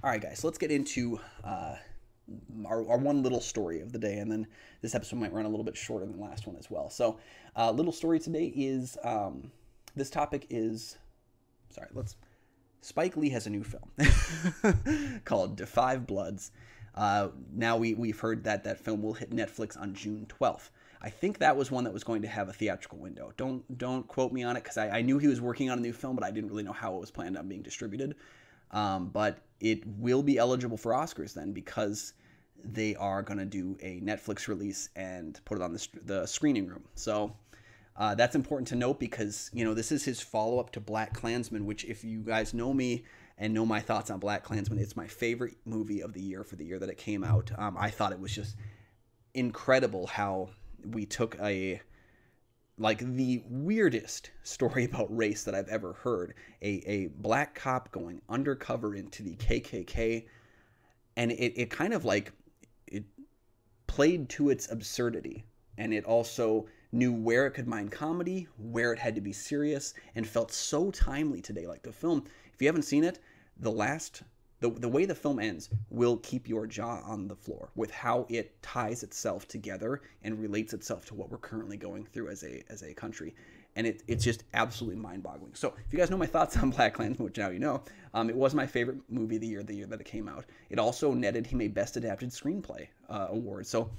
All right, guys, so let's get into our one little story of the day, and then this episode might run a little bit shorter than the last one as well. So, little story today is this topic is sorry. Let's Spike Lee has a new film called Da 5 Bloods. Now we've heard that that film will hit Netflix on June 12th. I think that was one that was going to have a theatrical window. Don't quote me on it because I knew he was working on a new film, but I didn't really know how it was planned on being distributed. But it will be eligible for Oscars then because they are going to do a Netflix release and put it on the screening room. So that's important to note because, you know, this is his follow-up to BlacKkKlansman, which if you guys know me and know my thoughts on BlacKkKlansman, it's my favorite movie of the year for the year that it came out. I thought it was just incredible how we took the weirdest story about race that I've ever heard. A black cop going undercover into the KKK, and it kind of like it played to its absurdity, and it also knew where it could mine comedy, where it had to be serious, and felt so timely today. Like the film, if you haven't seen it, the way the film ends will keep your jaw on the floor with how it ties itself together and relates itself to what we're currently going through as a country. And it's just absolutely mind-boggling. So if you guys know my thoughts on BlacKkKlansman, which now you know, it was my favorite movie of the year that it came out. It also netted him a Best Adapted Screenplay award. So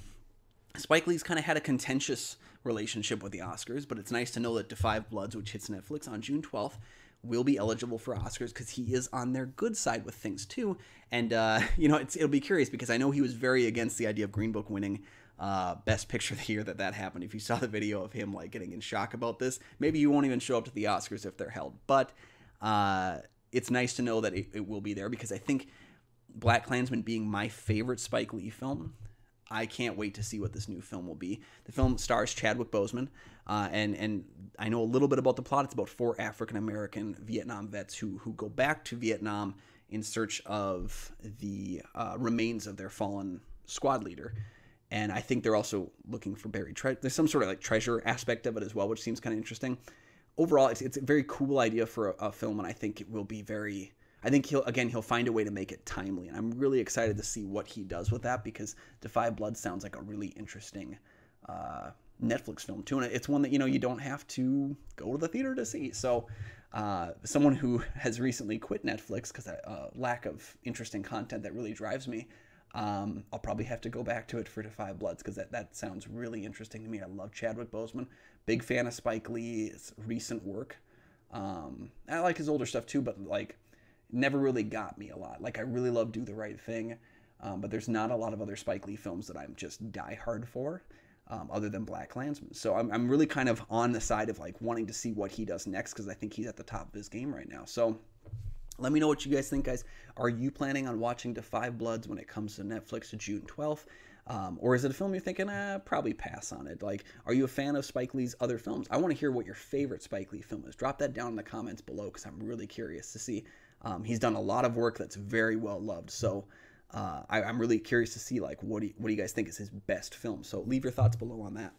Spike Lee's kind of had a contentious relationship with the Oscars, but it's nice to know that Da 5 Bloods, which hits Netflix on June 12th, will be eligible for Oscars because he is on their good side with things too. And you know, it'll be curious because I know he was very against the idea of Green Book winning Best Picture of the year that happened. If you saw the video of him like getting in shock about this, maybe you won't even show up to the Oscars if they're held. But it's nice to know that it will be there because I think BlacKkKlansman being my favorite Spike Lee film, I can't wait to see what this new film will be. The film stars Chadwick Boseman, and I know a little bit about the plot. It's about 4 African-American Vietnam vets who go back to Vietnam in search of the remains of their fallen squad leader. And I think they're also looking for buried treasure. There's some sort of like treasure aspect of it as well, which seems kind of interesting. Overall, it's a very cool idea for a film, and I think it will be very... I think he'll find a way to make it timely, and I'm really excited to see what he does with that because Da 5 Bloods sounds like a really interesting Netflix film too, and it's one that you don't have to go to the theater to see. So, someone who has recently quit Netflix because lack of interesting content that really drives me, I'll probably have to go back to it for Da 5 Bloods because that sounds really interesting to me. I love Chadwick Boseman, big fan of Spike Lee's recent work. I like his older stuff too, but like. Never really got me a lot. Like, I really love Do the Right Thing, but there's not a lot of other Spike Lee films that I'm just diehard for, other than BlacKkKlansman. So I'm really kind of on the side of, like, wanting to see what he does next, because I think he's at the top of his game right now. So let me know what you guys think, guys. Are you planning on watching Da 5 Bloods when it comes to Netflix June 12th? Or is it a film you're thinking, probably pass on it? Like, are you a fan of Spike Lee's other films? I want to hear what your favorite Spike Lee film is. Drop that down in the comments below, because I'm really curious to see. He's done a lot of work that's very well loved, so I'm really curious to see like what do you guys think is his best film. So leave your thoughts below on that.